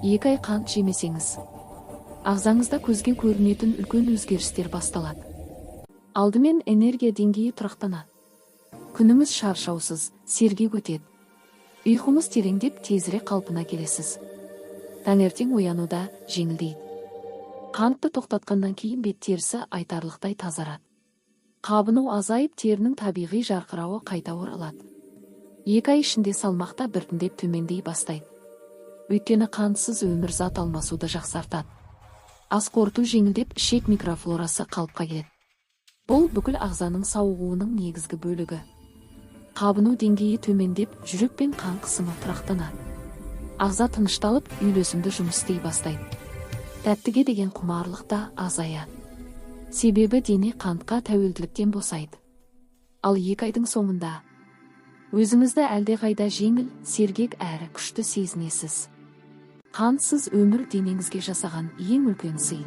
2 ай қант жемесеңіз, ағзаңызда көзге көрінетін үлкен өзгерістер басталады. Алдымен энергия деңгейі тұрақтанады. Күніңіз шаршаусыз, сергек өтеді. Ұйқыңыз тереңдеп, тезірек қалпына келесіз. Таңертең оянуда жеңілдейді. Қантты тоқтатқаннан кейін бет терісі айтарлықтай тазарады. Қабыну азайып, терінің табиғи жарқырауы қайта оралады. 2 ай ішінде салмақта біртіндеп төмендей бастайды. Өйткені қантсыз өмір зат алмасуды жақсартады. Ас қорыту жеңілдеп, ішек микрофлорасы қалыпқа келеді. Бұл бүкіл ағзаның сауығуының негізгі бөлігі. Қабыну деңгейі төмендеп, жүрек пен қан қысымы тұрақтанады. Ағза тынышталып, үйлесімді жұмыс істей бастайды. Тәттіге деген құмарлық та азаяды. Себебі дене қантқа тәуелділіктен босайды. Ал 2 айдың соңында өзіңізді әлдеқайда жеңіл, сергек әрі күшті сезінесіз. Қантсыз өмір денеңізге жасаған ең үлкен сый.